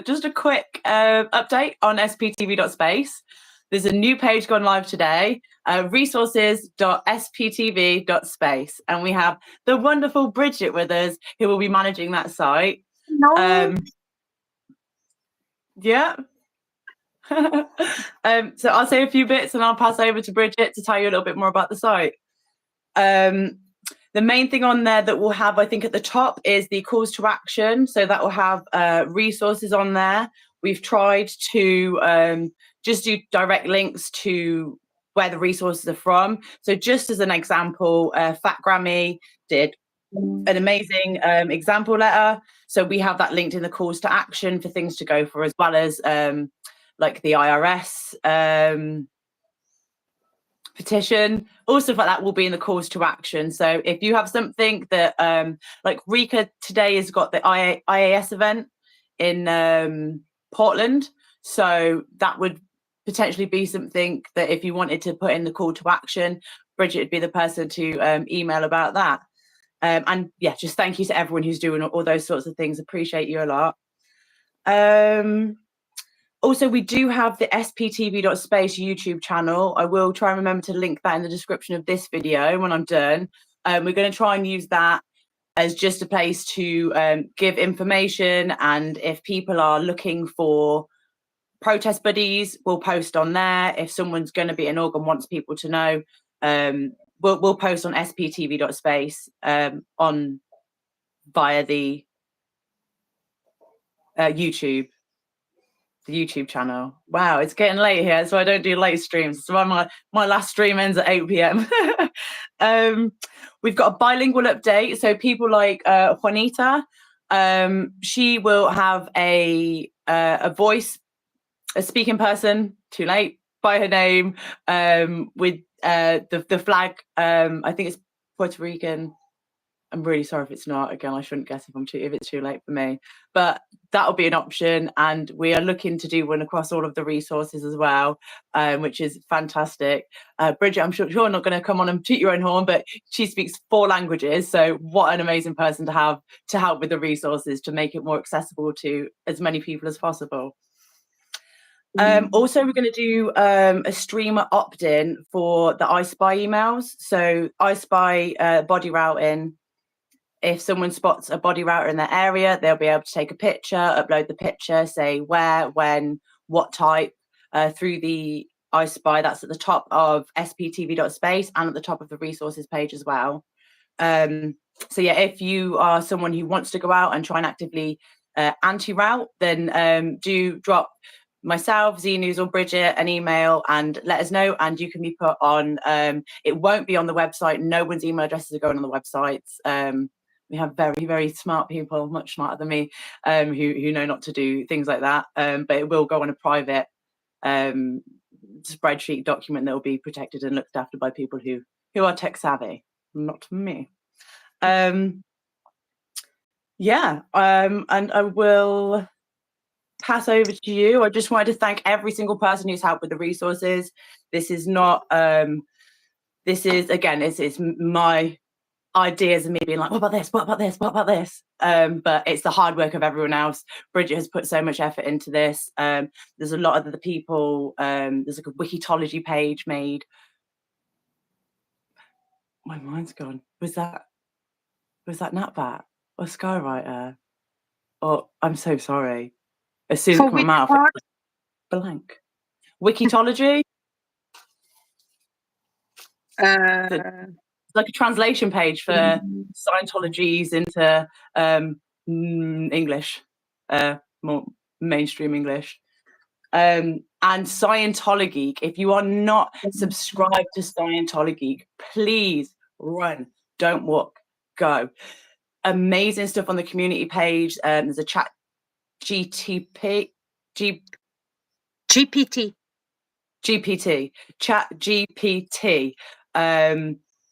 just a quick update on sptv.space. There's a new page gone live today, resources.sptv.space, and we have the wonderful Bridgitte with us, who will be managing that site. No. Yeah. So I'll say a few bits and I'll pass over to Bridgitte to tell you a little bit more about the site. The main thing on there that we'll have, I think, at the top is the calls to action. So that will have resources on there. We've tried to just do direct links to where the resources are from. So just as an example, Fat Grammy did an amazing example letter. So we have that linked in the calls to action for things to go for, as well as like the IRS petition. All stuff like that will be in the calls to action. So if you have something that like Rika today has got the IAS event in Portland, so that would potentially be something that if you wanted to put in the call to action, Bridgitte would be the person to email about that. And yeah, just thank you to everyone who's doing all those sorts of things. Appreciate you a lot. Also, we do have the sptv.space YouTube channel. I will try and remember to link that in the description of this video when I'm done. We're going to try and use that as just a place to give information, and if people are looking for protest buddies, we'll post on there. If someone's going to be in Org and wants people to know, we'll post on sptv.space on via the YouTube. The YouTube channel. Wow, it's getting late here, so I don't do late streams. So my last stream ends at 8 p.m. We've got a bilingual update, so people like Juanita, she will have a voice, a speaking person, too late, by her name, with the flag. I think it's Puerto Rican. I'm really sorry if it's not. Again, I shouldn't guess if it's too late for me, but that'll be an option. And we are looking to do one across all of the resources as well, which is fantastic. Bridgitte, I'm sure you're not going to come on and toot your own horn, but she speaks 4 languages. So what an amazing person to have to help with the resources to make it more accessible to as many people as possible. Also, we're going to do a streamer opt-in for the iSpy emails. So iSpy body routing. If someone spots a body router in their area, they'll be able to take a picture, upload the picture, say where, when, what type, through the iSpy. That's at the top of sptv.space and at the top of the resources page as well. So yeah, if you are someone who wants to go out and try and actively anti-route, then do drop myself, Z-News or Bridgitte an email and let us know, and you can be put on. It won't be on the website. No one's email addresses are going on the websites. We have very, very smart people, much smarter than me, who know not to do things like that. But it will go on a private spreadsheet document that will be protected and looked after by people who are tech savvy, not me. Yeah, and I will pass over to you. I just wanted to thank every single person who's helped with the resources. This is not, this is, again, it's my ideas and me being like, what about this, what about this, what about this? But it's the hard work of everyone else. Bridgitte has put so much effort into this. There's a lot of the people, there's like a Wikitology page made. My mind's gone. Was that Natbat or Skywriter? Oh, I'm so sorry. As soon as it came out, blank. Wikitology? It's like a translation page for Scientologies into English, more mainstream English. And Scientology, if you are not subscribed to Scientology, please run, don't walk, go. Amazing stuff on the community page. There's a chat GPT, chat GPT,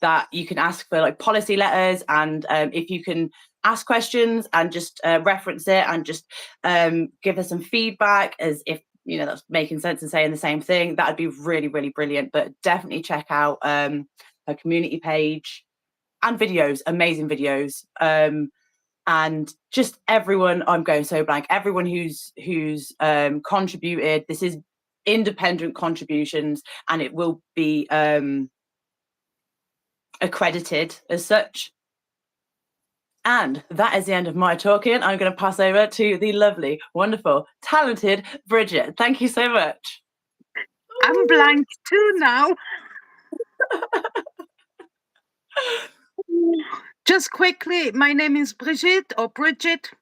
that you can ask for like policy letters, and if you can ask questions and just reference it and just give us some feedback as if, you know, that's making sense and saying the same thing, that would be really, really brilliant. But definitely check out her community page and videos, amazing videos. and just everyone. I'm going so blank. Everyone who's contributed. This is independent contributions, and it will be accredited as such. And that is the end of my talking. I'm going to pass over to the lovely, wonderful, talented Bridgitte. Thank you so much. I'm blank too now. Just quickly, my name is Bridgitte or Bridgitte.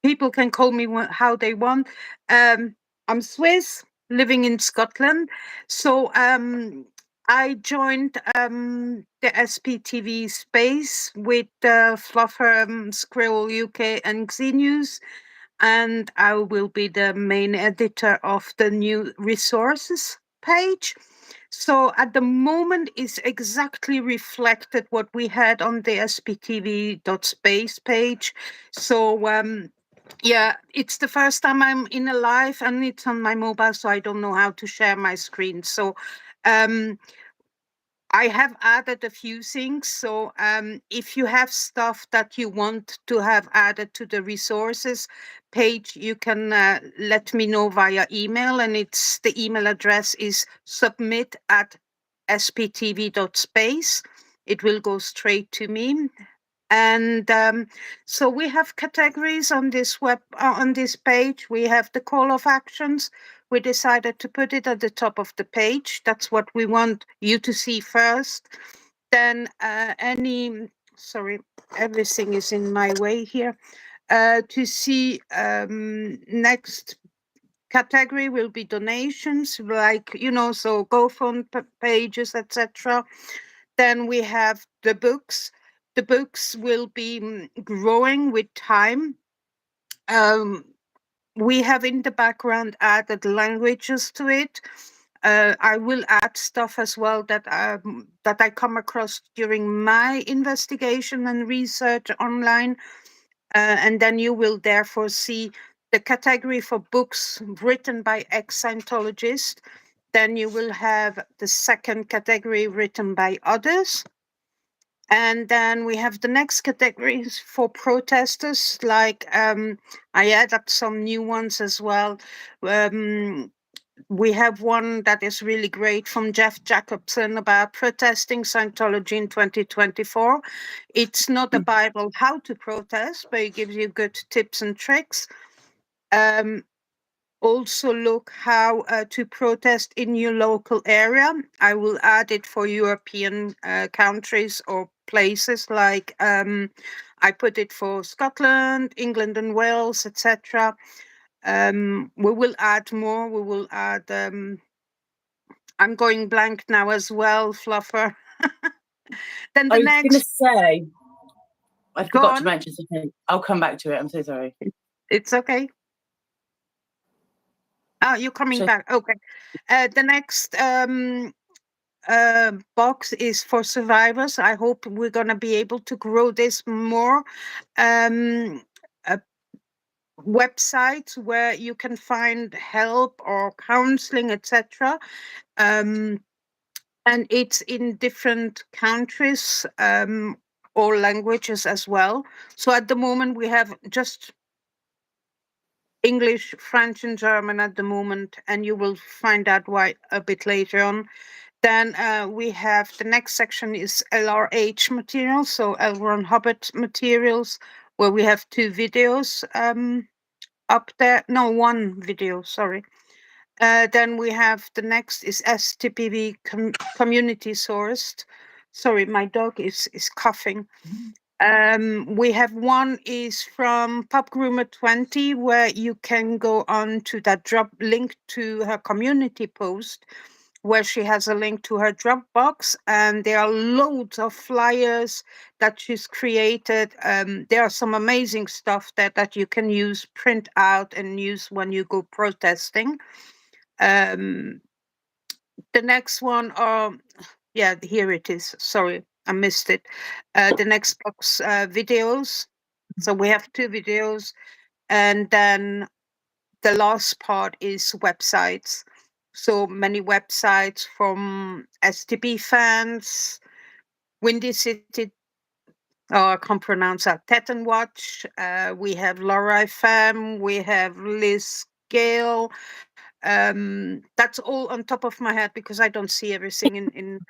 People can call me how they want. I'm Swiss, living in Scotland. So I joined the SPTV space with Fluffer, Squirrel UK, and Xenews. And I will be the main editor of the new resources page. So at the moment is exactly reflected what we had on the sptv.space page. So yeah, it's the first time I'm in a live and it's on my mobile, so I don't know how to share my screen. So I have added a few things. So if you have stuff that you want to have added to the resources page, you can let me know via email. And it's the email address is submit@sptv.space. It will go straight to me. And so we have categories on this on this page. We have the call of actions. We decided to put it at the top of the page. That's what we want you to see first. Then sorry, everything is in my way here. To see next category will be donations, like, so GoFund pages, etc. Then we have the books. The books will be growing with time. We have in the background added languages to it. I will add stuff as well that I come across during my investigation and research online. And then you will therefore see the category for books written by ex-Scientologists. Then you will have the second category written by others. And then we have the next categories for protesters, like I added some new ones as well. We have one that is really great from Jeff Jacobson about protesting Scientology in 2024. It's not a Bible how to protest, but it gives you good tips and tricks. Also look how to protest in your local area. I will add it for European countries or places, like I put it for Scotland, England and Wales, etc. We will add more. We will add I'm going blank now as well, Fluffer. Then the I was next going to say, I Go forgot on. to mention something. I'll come back to it. I'm so sorry. It's okay. Oh, you're coming back. Okay. The next box is for survivors. I hope we're going to be able to grow this more. Websites where you can find help or counseling, etc. And it's in different countries or languages as well. So at the moment we have just English, French, and German at the moment, and you will find out why a bit later on. Then we have the next section is LRH materials, so L. Ron Hubbard materials, where we have two videos up there. No, one video, sorry. Then we have the next is STPV community sourced. Sorry, my dog is coughing. We have one is from Pub Groomer 20, where you can go on to that drop link to her community post, where she has a link to her Dropbox, and there are loads of flyers that she's created. There are some amazing stuff that you can use, print out, and use when you go protesting. The next one, yeah, here it is. Sorry, I missed it. The next box, videos. So we have two videos, and then the last part is websites. So many websites from STB fans, Windy City Oh, I can't pronounce that. Watch. We have Laura FM. We have Liz Gale. That's all on top of my head because I don't see everything in.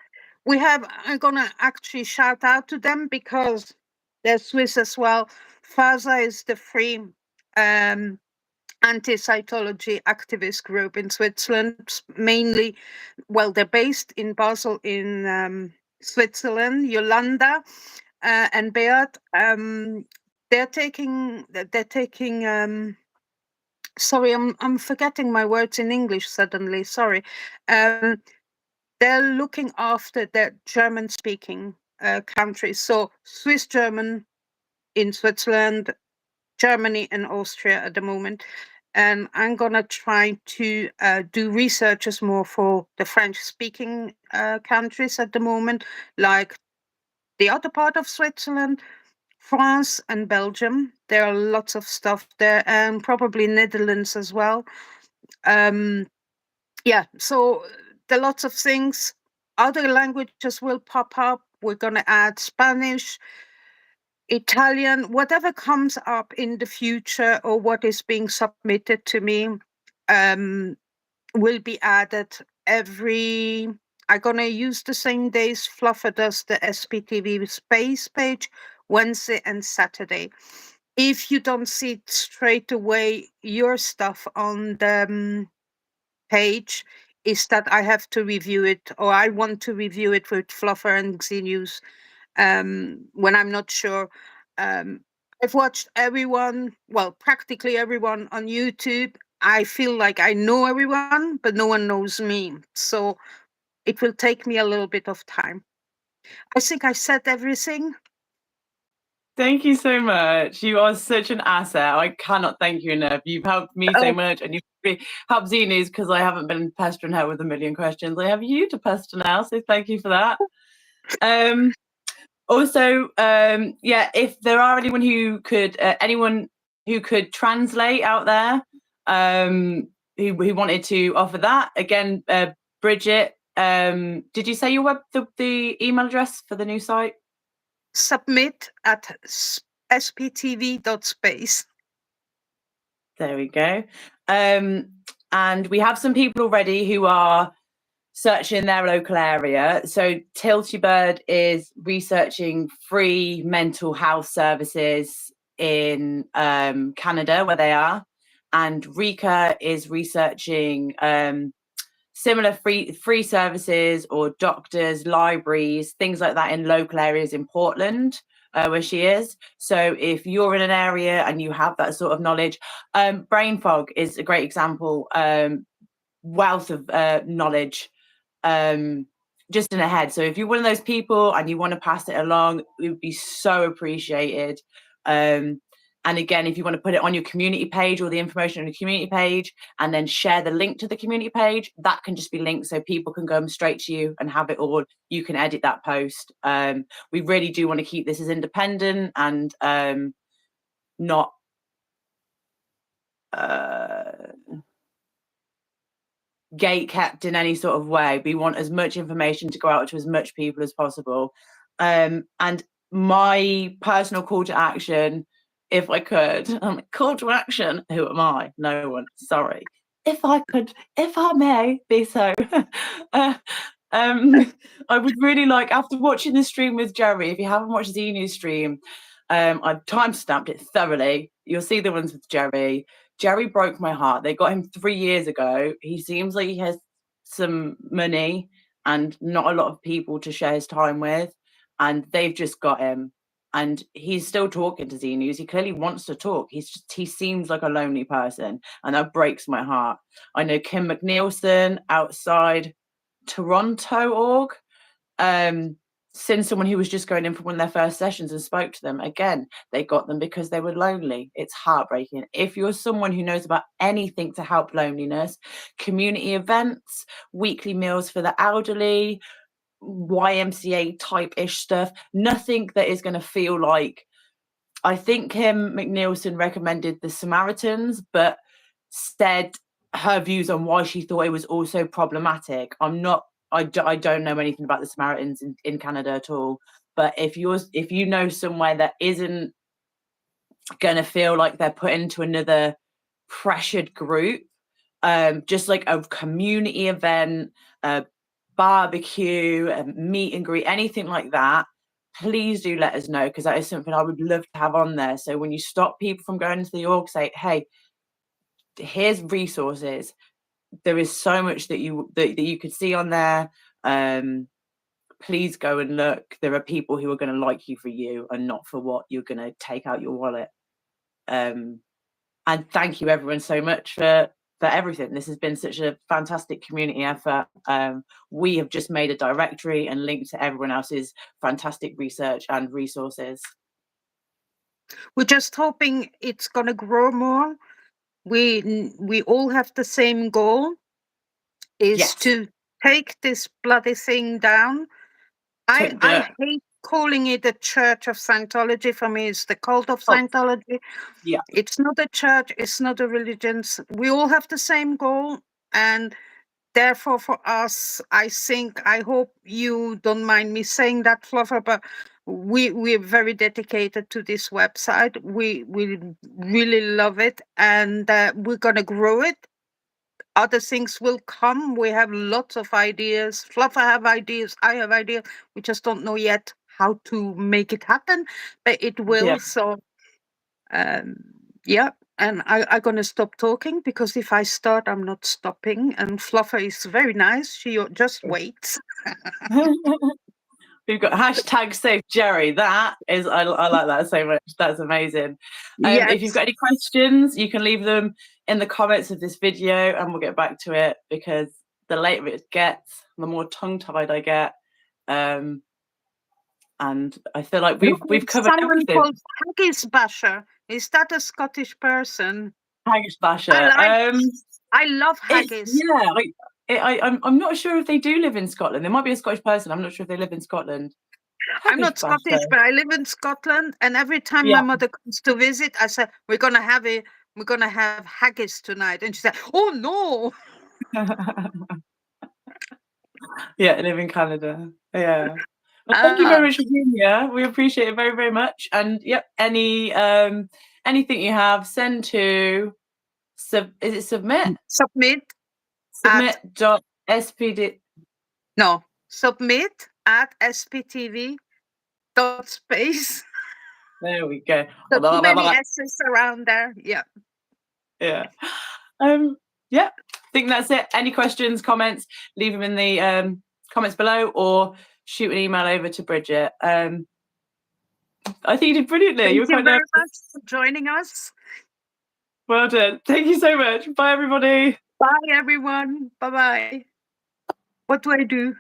We have. I'm gonna actually shout out to them because they're Swiss as well. FASA is the free anti-cytology activist group in Switzerland. Mainly, well, they're based in Basel in Switzerland. Yolanda and Beat, they're taking. Sorry, I'm forgetting my words in English suddenly. Sorry. They're looking after the German-speaking countries. So Swiss German in Switzerland, Germany and Austria at the moment. And I'm gonna try to do researches more for the French-speaking countries at the moment, like the other part of Switzerland, France and Belgium. There are lots of stuff there, and probably Netherlands as well. Yeah, so there are lots of things. Other languages will pop up. We're going to add Spanish, Italian, whatever comes up in the future or what is being submitted to me will be added every. I'm going to use the same days Fluffer does the SPTV space page, Wednesday and Saturday. If you don't see it straight away, your stuff on the page is that I have to review it, or I want to review it with Fluffer and Xenius when I'm not sure. I've watched everyone, well, practically everyone on YouTube. I feel like I know everyone, but no one knows me. So it will take me a little bit of time. I think I said everything. Thank you so much. You are such an asset. I cannot thank you enough. You've helped me so much, and you've really helped Xenius because I haven't been pestering her with a million questions. I have you to pester now, so thank you for that. Also, yeah, if there are anyone who could translate out there, who wanted to offer that, again, Bridgitte, did you say your the email address for the new site? Submit at sptv.space. There we go. And we have some people already who are searching their local area. So Tiltybird is researching free mental health services in Canada, where they are. And Rika is researching similar free services or doctors, libraries, things like that in local areas in Portland, where she is. So if you're in an area and you have that sort of knowledge, brain fog is a great example. Wealth of knowledge just in a head. So if you're one of those people and you want to pass it along, it would be so appreciated. And again, if you want to put it on your community page or the information on your community page and then share the link to the community page, that can just be linked so people can go straight to you and have it all. You can edit that post. We really do want to keep this as independent and not gate kept in any sort of way. We want as much information to go out to as much people as possible. And my personal call to action, if I could, call to action, who am I? No one, sorry. If I may be so, I would really like, after watching the stream with Jerry, if you haven't watched Xenu's stream, I've time-stamped it thoroughly. You'll see the ones with Jerry. Jerry broke my heart. They got him 3 years ago. He seems like he has some money and not a lot of people to share his time with, and they've just got him. And he's still talking to Xenius. He clearly wants to talk. He seems like a lonely person, and that breaks my heart. I know Kim McNeilson outside Toronto.org. Since someone who was just going in for one of their first sessions and spoke to them, again, they got them because they were lonely. It's heartbreaking. If you're someone who knows about anything to help loneliness, community events, weekly meals for the elderly, YMCA type-ish stuff, nothing that is going to feel like, I think Kim McNeilson recommended the Samaritans, but said her views on why she thought it was also problematic. I don't know anything about the Samaritans in Canada at all. But if you know somewhere that isn't going to feel like they're put into another pressured group, just like a community event, a barbecue, a meet and greet, anything like that, please do let us know, because that is something I would love to have on there. So when you stop people from going to the org, say, hey, here's resources. There is so much that you could see on there. Please go and look. There are people who are going to like you for you and not for what you're going to take out your wallet. And thank you everyone so much for everything. This has been such a fantastic community effort. We have just made a directory and linked to everyone else's fantastic research and resources. We're just hoping it's going to grow more. We all have the same goal, is Yes. to take this bloody thing down. I hate calling it a Church of Scientology. For me, it's the cult of Scientology. Yeah. It's not a church, it's not a religion. We all have the same goal, and therefore for us, I hope you don't mind me saying that, Fluffer, but we're very dedicated to this website. We really love it, and we're going to grow it. Other things will come. We have lots of ideas. Fluffer have ideas. I have ideas. We just don't know yet how to make it happen, but it will. Yeah. So, yeah. And I'm going to stop talking, because if I start, I'm not stopping. And Fluffer is very nice. She just waits. We've got hashtag Save Jerry. That is, I like that so much. That's amazing. Yes. If you've got any questions, you can leave them in the comments of this video and we'll get back to it, because the later it gets, the more tongue-tied I get. And I feel like we've covered someone everything. called Haggis Basher. Is that a Scottish person? Haggis Basher. I love haggis. I'm not sure if they do live in Scotland. There might be a Scottish person. I'm not sure if they live in Scotland. I'm not Scottish, but I live in Scotland, and every time my mother comes to visit, I say, we're gonna have haggis tonight, and she said, oh no. Yeah, I live in Canada. Yeah. Well, thank you very much for being here. We appreciate it very, very much. And yep, anything you have, send to is it submit? Submit.spd. No, submit@sptv.space. There we go. So too many S's around there. Yeah. Yeah. Yeah. I think that's it. Any questions, comments, leave them in the comments below, or shoot an email over to Bridgitte. I think you did brilliantly. Thank you very much for joining us. Well done. Thank you so much. Bye, everybody. Bye, everyone. Bye-bye. What do I do?